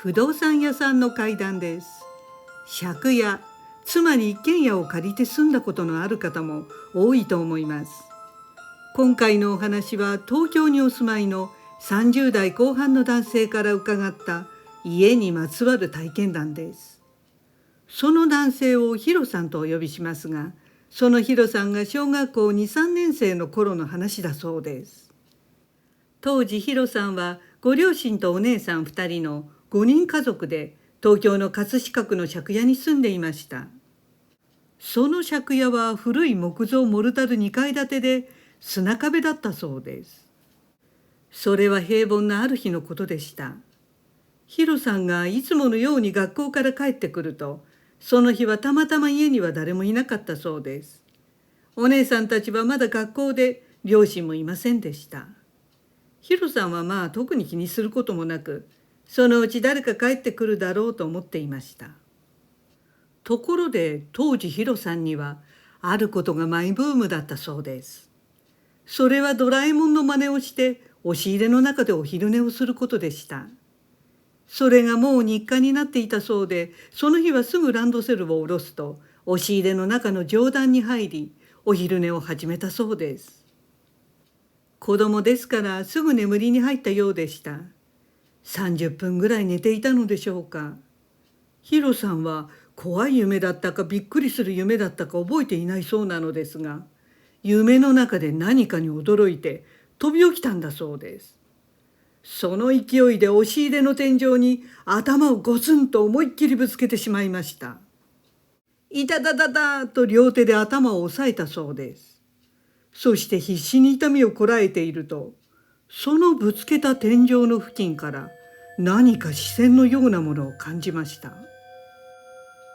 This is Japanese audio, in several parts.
不動産屋さんの怪談です。借家、つまり一軒家を借りて住んだことのある方も多いと思います。今回のお話は東京にお住まいの30代後半の男性から伺った家にまつわる体験談です。その男性をヒロさんとお呼びしますが、そのヒロさんが小学校2、3年生の頃の話だそうです。当時ヒロさんはご両親とお姉さん2人の5人家族で東京の葛飾区の借家に住んでいました。その借家は古い木造モルタル2階建てで砂壁だったそうです。それは平凡なある日のことでした。ヒロさんがいつものように学校から帰ってくると、その日はたまたま家には誰もいなかったそうです。お姉さんたちはまだ学校で、両親もいませんでした。ヒロさんは特に気にすることもなく、そのうち誰か帰ってくるだろうと思っていました。ところで当時ヒロさんにはあることがマイブームだったそうです。それはドラえもんの真似をして押し入れの中でお昼寝をすることでした。それがもう日課になっていたそうで、その日はすぐランドセルを下ろすと押し入れの中の上段に入り、お昼寝を始めたそうです。子供ですからすぐ眠りに入ったようでした。30分ぐらい寝ていたのでしょうか。ヒロさんは怖い夢だったかびっくりする夢だったか覚えていないそうなのですが、夢の中で何かに驚いて飛び起きたんだそうです。その勢いで押し入れの天井に頭をゴツンと思いっきりぶつけてしまいました。いたたたたと両手で頭を押さえたそうです。そして必死に痛みをこらえていると、そのぶつけた天井の付近から何か視線のようなものを感じました。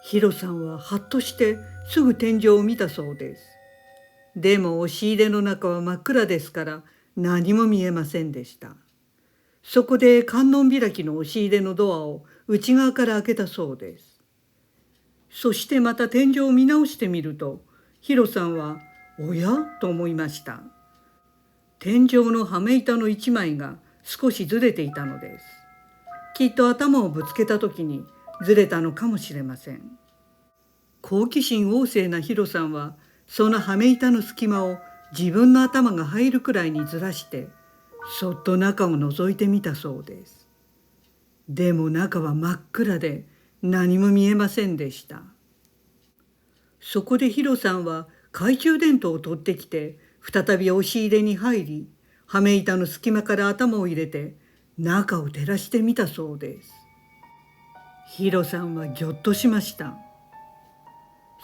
ヒロさんははっとしてすぐ天井を見たそうです。でも押し入れの中は真っ暗ですから何も見えませんでした。そこで観音開きの押し入れのドアを内側から開けたそうです。そしてまた天井を見直してみると、ヒロさんはおやと思いました。天井の羽目板の一枚が少しずれていたのです。きっと頭をぶつけた時にずれたのかもしれません。好奇心旺盛なヒロさんはその羽目板の隙間を自分の頭が入るくらいにずらしてそっと中を覗いてみたそうです。でも中は真っ暗で何も見えませんでした。そこでヒロさんは懐中電灯を取ってきて再び押し入れに入り、羽目板の隙間から頭を入れて中を照らしてみたそうです。ヒロさんはぎょっとしました。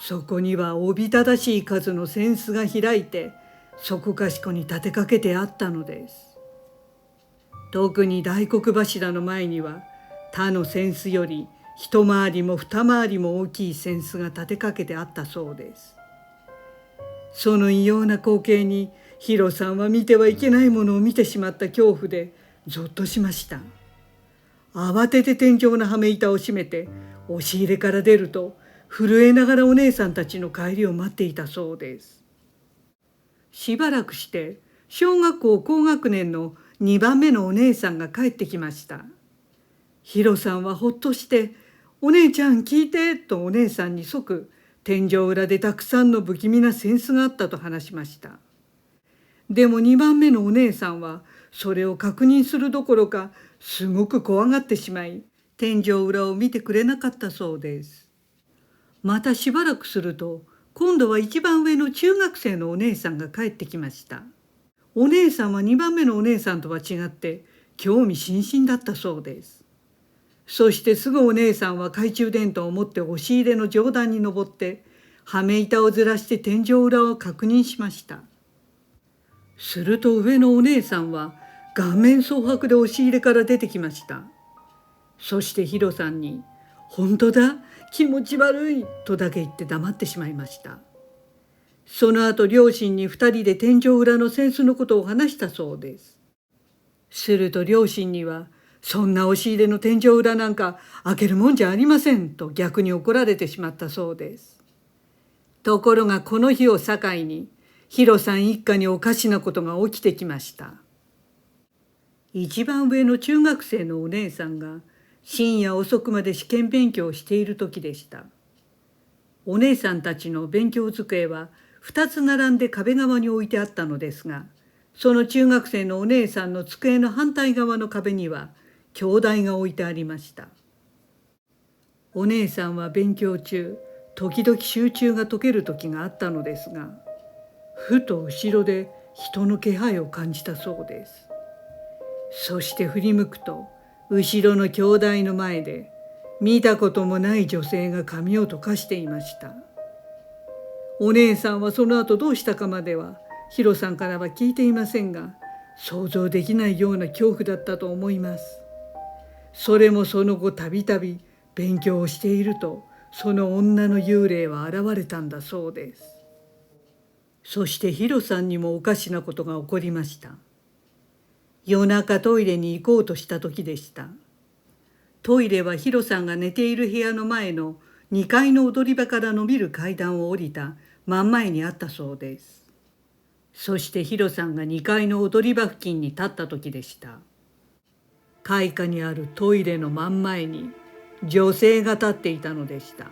そこにはおびただしい数の扇子が開いてそこかしこに立てかけてあったのです。特に大黒柱の前には他の扇子より一回りも二回りも大きい扇子が立てかけてあったそうです。その異様な光景にヒロさんは見てはいけないものを見てしまった恐怖でぞっとしました。慌てて天井の羽目板を閉めて押し入れから出ると震えながらお姉さんたちの帰りを待っていたそうです。しばらくして小学校高学年の2番目のお姉さんが帰ってきました。ヒロさんはほっとして「お姉ちゃん聞いて」とお姉さんに即天井裏でたくさんの不気味な扇子があったと話しました。でも2番目のお姉さんはそれを確認するどころかすごく怖がってしまい天井裏を見てくれなかったそうです。またしばらくすると今度は一番上の中学生のお姉さんが帰ってきました。お姉さんは2番目のお姉さんとは違って興味津々だったそうです。そしてすぐお姉さんは懐中電灯を持って押し入れの上段に登って羽目板をずらして天井裏を確認しました。すると上のお姉さんは顔面蒼白で押し入れから出てきました。そしてヒロさんに「本当だ、気持ち悪い」とだけ言って黙ってしまいました。その後両親に2人で天井裏の扇子のことを話したそうです。すると両親には「そんな押し入れの天井裏なんか開けるもんじゃありません」と逆に怒られてしまったそうです。ところがこの日を境にヒロさん一家におかしなことが起きてきました。一番上の中学生のお姉さんが深夜遅くまで試験勉強をしている時でした。お姉さんたちの勉強机は2つ並んで壁側に置いてあったのですが、その中学生のお姉さんの机の反対側の壁には鏡台が置いてありました。お姉さんは勉強中、時々集中が解ける時があったのですが、ふと後ろで人の気配を感じたそうです。そして振り向くと、後ろの鏡台の前で見たこともない女性が髪を溶かしていました。お姉さんはその後どうしたかまではヒロさんからは聞いていませんが、想像できないような恐怖だったと思います。それもその後たびたび勉強をしていると、その女の幽霊は現れたんだそうです。そしてヒロさんにもおかしなことが起こりました。夜中トイレに行こうとした時でした。トイレはヒロさんが寝ている部屋の前の2階の踊り場から伸びる階段を降りた真ん前にあったそうです。そしてヒロさんが2階の踊り場付近に立った時でした。階下にあるトイレの真ん前に女性が立っていたのでした。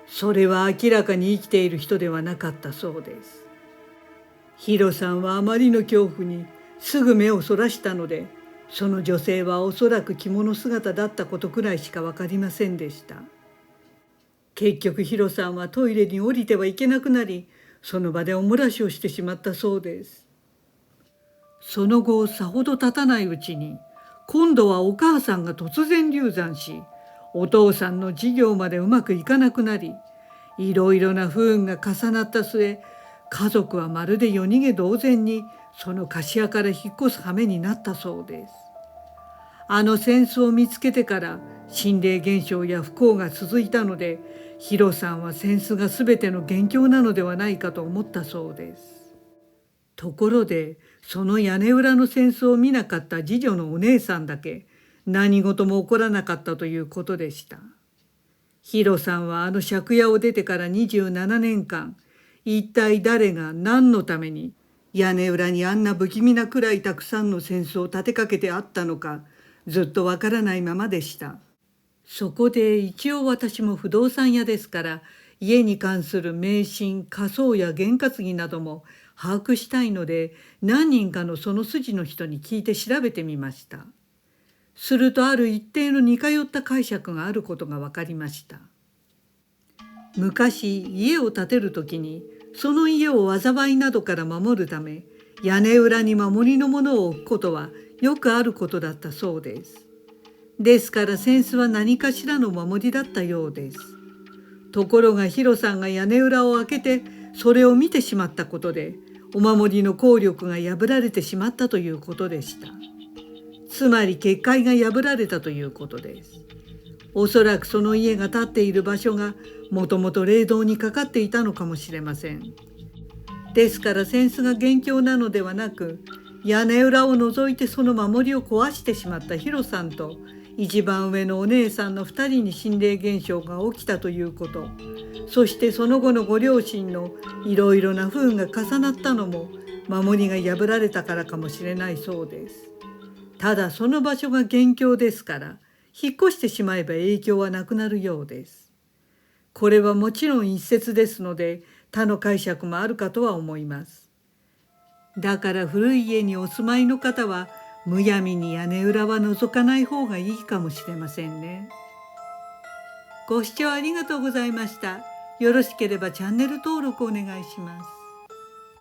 それは明らかに生きている人ではなかったそうです。ヒロさんはあまりの恐怖にすぐ目をそらしたので、その女性はおそらく着物姿だったことくらいしか分かりませんでした。結局ヒロさんはトイレに降りてはいけなくなり、その場でお漏らしをしてしまったそうです。その後さほど経たないうちに、今度はお母さんが突然流産し、お父さんの事業までうまくいかなくなり、いろいろな不運が重なった末、家族はまるで夜逃げ同然にその貸家から引っ越す羽目になったそうです。あの扇子を見つけてから心霊現象や不幸が続いたので、ヒロさんは扇子が全ての元凶なのではないかと思ったそうです。ところで、その屋根裏の扇子を見なかった次女のお姉さんだけ何事も起こらなかったということでした。ヒロさんはあの借家を出てから27年間、一体誰が何のために屋根裏にあんな不気味なくらいたくさんの扇子を立てかけてあったのか、ずっとわからないままでした。そこで一応私も不動産屋ですから、家に関する迷信、仮想や験担ぎなども把握したいので、何人かのその筋の人に聞いて調べてみました。するとある一定の似通った解釈があることが分かりました。昔家を建てる時に、その家を災いなどから守るため、屋根裏に守りのものを置くことはよくあることだったそうです。ですから扇子は何かしらの守りだったようです。ところがヒロさんが屋根裏を開けてそれを見てしまったことで、お守りの効力が破られてしまったということでした。つまり結界が破られたということです。おそらくその家が建っている場所がもともと霊道にかかっていたのかもしれません。ですから扇子が元凶なのではなく、屋根裏を覗いてその守りを壊してしまったヒロさんと一番上のお姉さんの2人に心霊現象が起きたということ、そしてその後のご両親のいろいろな不運が重なったのも守りが破られたからかもしれないそうです。ただその場所が元凶ですから、引っ越してしまえば影響はなくなるようです。これはもちろん一説ですので、他の解釈もあるかとは思います。だから古い家にお住まいの方は、むやみに屋根裏は覗かない方がいいかもしれませんね。ご視聴ありがとうございました。よろしければチャンネル登録お願いします。